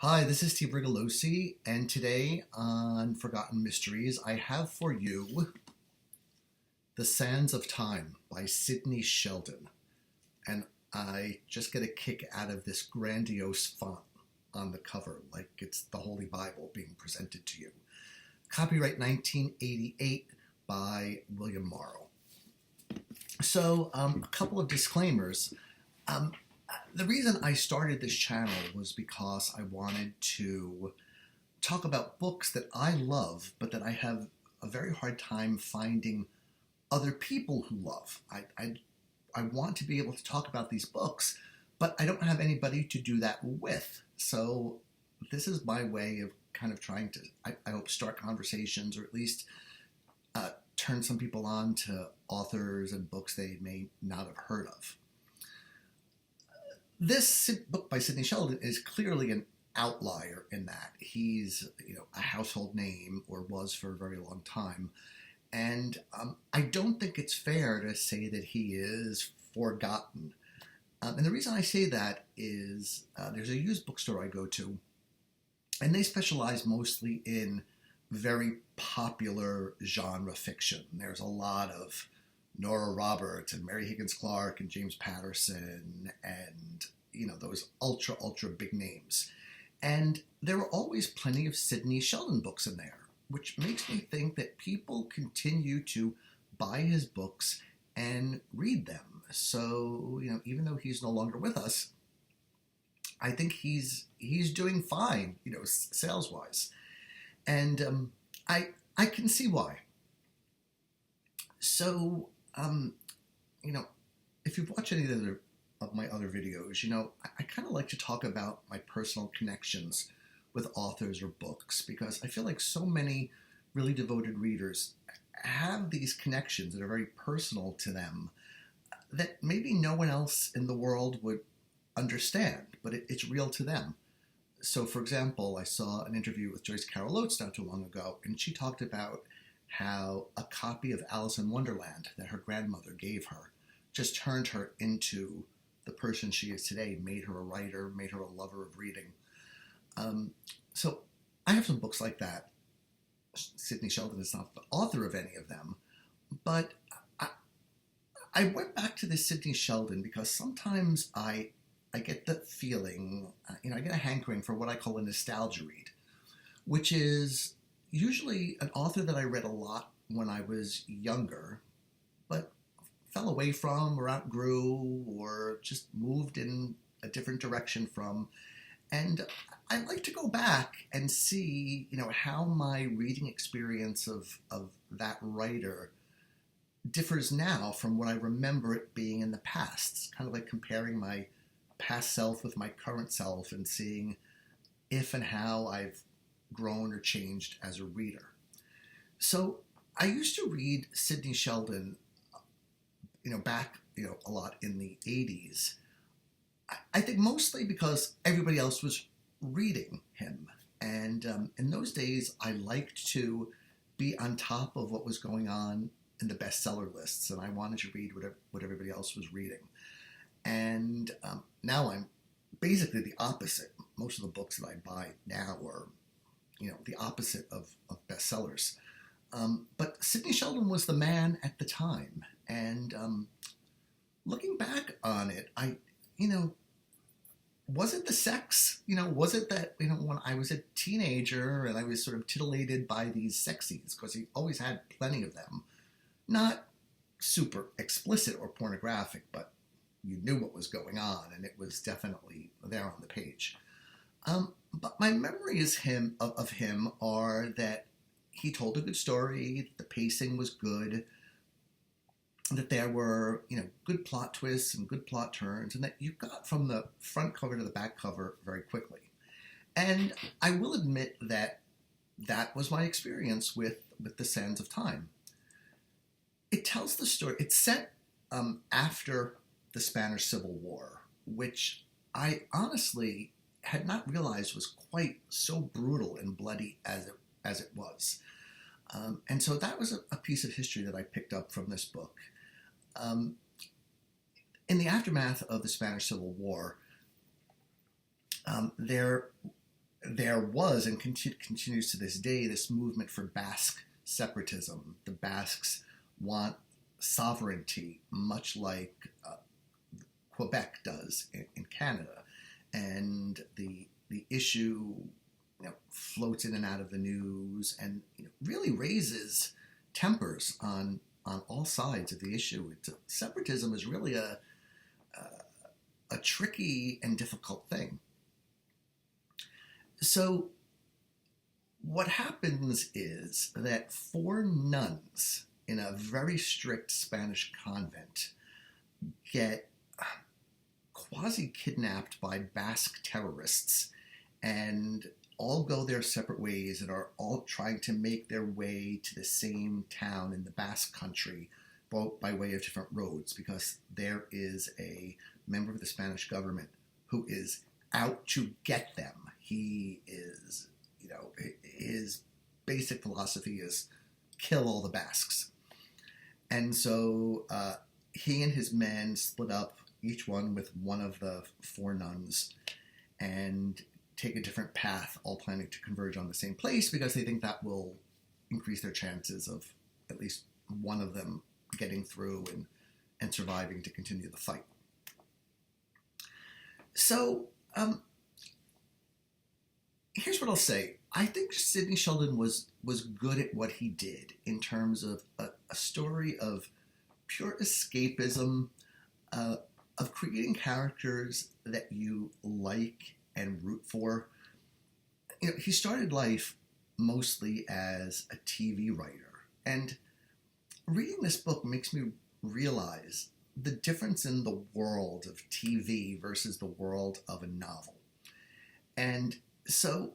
Hi, this is Steve Rigolosi, and today on Forgotten Mysteries, I have for you The Sands of Time by Sidney Sheldon. And I just get a kick out of this grandiose font on the cover, like it's the Holy Bible being presented to you. Copyright 1988 by William Morrow. So, a couple of disclaimers. The reason I started this channel was because I wanted to talk about books that I love, but that I have a very hard time finding other people who love. I want to be able to talk about these books, but I don't have anybody to do that with. So this is my way of kind of trying to, I hope, start conversations, or at least turn some people on to authors and books they may not have heard of. This book by Sidney Sheldon is clearly an outlier in that he's, a household name, or was for a very long time. And I don't think it's fair to say that he is forgotten. And the reason I say that is there's a used bookstore I go to, and they specialize mostly in very popular genre fiction. There's a lot of Nora Roberts and Mary Higgins Clark and James Patterson and, those ultra big names. And there are always plenty of Sidney Sheldon books in there, which makes me think that people continue to buy his books and read them. So, even though he's no longer with us, I think he's doing fine, sales-wise. And I can see why. So, if you've watched any of my other videos, I kind of like to talk about my personal connections with authors or books, because I feel like so many really devoted readers have these connections that are very personal to them that maybe no one else in the world would understand, but it's real to them. So, for example, I saw an interview with Joyce Carol Oates not too long ago, and she talked about how a copy of Alice in Wonderland that her grandmother gave her just turned her into the person she is today, made her a writer, made her a lover of reading. So I have some books like that. Sidney Sheldon is not the author of any of them, but I went back to this Sidney Sheldon because sometimes I get the feeling, I get a hankering for what I call a nostalgia read, which is usually an author that I read a lot when I was younger, but fell away from or outgrew or just moved in a different direction from. And I like to go back and see, how my reading experience of that writer differs now from what I remember it being in the past. It's kind of like comparing my past self with my current self and seeing if and how I've grown or changed as a reader. So I used to read Sidney Sheldon, back, a lot in the 80s. I think mostly because everybody else was reading him. And in those days, I liked to be on top of what was going on in the bestseller lists, and I wanted to read what everybody else was reading. And now I'm basically the opposite. Most of the books that I buy now are, the opposite of bestsellers. But Sidney Sheldon was the man at the time. And looking back on it, was it the sex? Was it that, when I was a teenager and I was sort of titillated by these sexies, because he always had plenty of them. Not super explicit or pornographic, but you knew what was going on, and it was definitely there on the page. But my memories of him are that he told a good story, the pacing was good, that there were, good plot twists and good plot turns, and that you got from the front cover to the back cover very quickly. And I will admit that that was my experience with The Sands of Time. It tells the story. It's set after the Spanish Civil War, which I honestly had not realized was quite so brutal and bloody as it was. And so that was a piece of history that I picked up from this book. In the aftermath of the Spanish Civil War, there there was and continues to this day this movement for Basque separatism. The Basques want sovereignty, much like Quebec does in Canada, and the issue floats in and out of the news, and really raises tempers on all sides of the issue. Separatism is really a tricky and difficult thing. So what happens is that 4 nuns in a very strict Spanish convent get quasi-kidnapped by Basque terrorists and all go their separate ways and are all trying to make their way to the same town in the Basque country, both by way of different roads, because there is a member of the Spanish government who is out to get them. He is, his basic philosophy is kill all the Basques. And so he and his men split up, each one with one of the 4 nuns, and take a different path, all planning to converge on the same place because they think that will increase their chances of at least one of them getting through and surviving to continue the fight. So here's what I'll say. I think Sidney Sheldon was good at what he did in terms of a story of pure escapism, of creating characters that you like and root for. He started life mostly as a TV writer, and reading this book makes me realize the difference in the world of TV versus the world of a novel. And so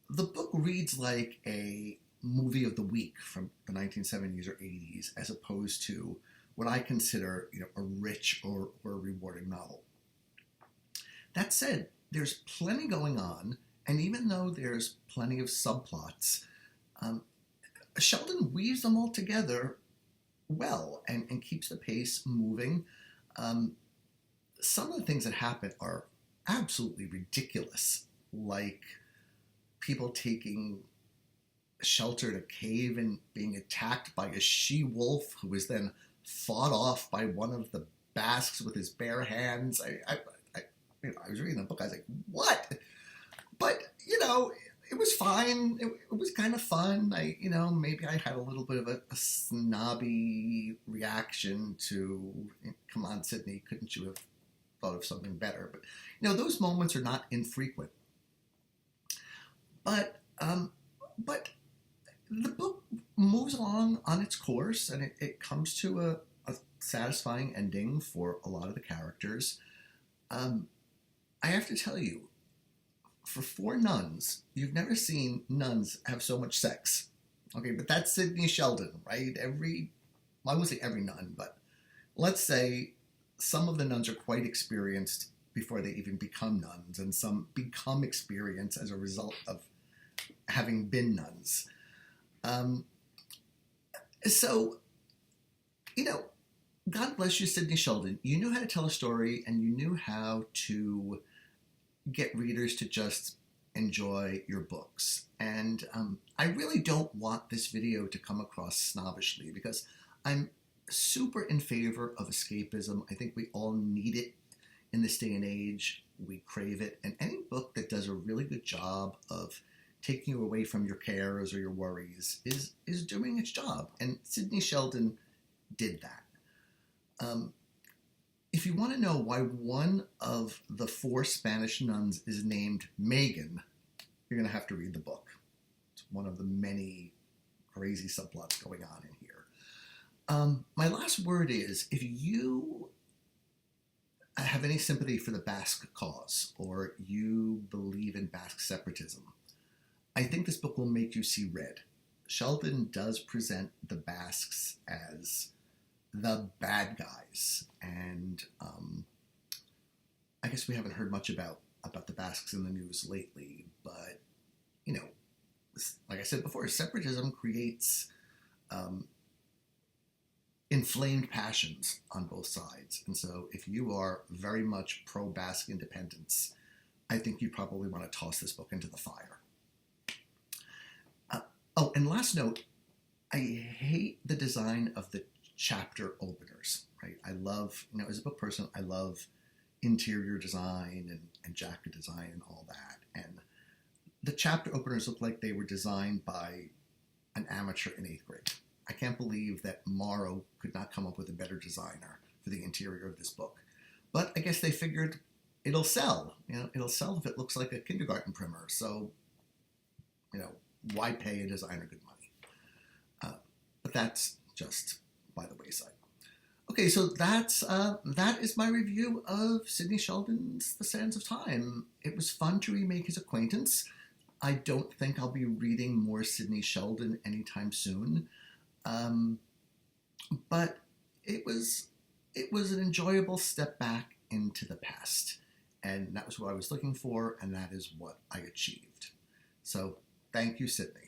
the book reads like a movie of the week from the 1970s or 80s, as opposed to what I consider a rich or a rewarding novel. That said, there's plenty going on, and even though there's plenty of subplots, Sheldon weaves them all together well and keeps the pace moving. Some of the things that happen are absolutely ridiculous, like people taking shelter in a cave and being attacked by a she-wolf who was then fought off by one of the Basques with his bare hands. I was reading the book, I was like, what? But, it was fine. It was kind of fun. Maybe I had a little bit of a snobby reaction to, come on, Sidney, couldn't you have thought of something better? But, those moments are not infrequent. But the book moves along on its course, and it comes to a satisfying ending for a lot of the characters. I have to tell you, for 4 nuns, you've never seen nuns have so much sex. Okay, but that's Sidney Sheldon, right? I wouldn't say every nun, but let's say some of the nuns are quite experienced before they even become nuns, and some become experienced as a result of having been nuns. So, God bless you, Sidney Sheldon. You knew how to tell a story, and you knew how to get readers to just enjoy your books. And I really don't want this video to come across snobbishly, because I'm super in favor of escapism. I think we all need it in this day and age. We crave it. And any book that does a really good job of taking you away from your cares or your worries is doing its job. And Sidney Sheldon did that. If you want to know why one of the 4 Spanish nuns is named Megan, you're going to have to read the book. It's one of the many crazy subplots going on in here. My last word is, if you have any sympathy for the Basque cause, or you believe in Basque separatism, I think this book will make you see red. Sheldon does present the Basques as the bad guys, and I guess we haven't heard much about the Basques in the news lately, but like I said before, separatism creates inflamed passions on both sides. And so if you are very much pro-Basque independence, I think you probably want to toss this book into the fire. Oh, and last note, I hate the design of the chapter openers, right? I love, as a book person, I love interior design and jacket design and all that. And the chapter openers look like they were designed by an amateur in 8th grade. I can't believe that Morrow could not come up with a better designer for the interior of this book. But I guess they figured it'll sell. It'll sell if it looks like a kindergarten primer. So, why pay a designer good money? But that's just by the wayside. Okay, so that is my review of Sidney Sheldon's The Sands of Time. It was fun to remake his acquaintance. I don't think I'll be reading more Sidney Sheldon anytime soon, but it was an enjoyable step back into the past, and that was what I was looking for, and that is what I achieved. So thank you, Sidney.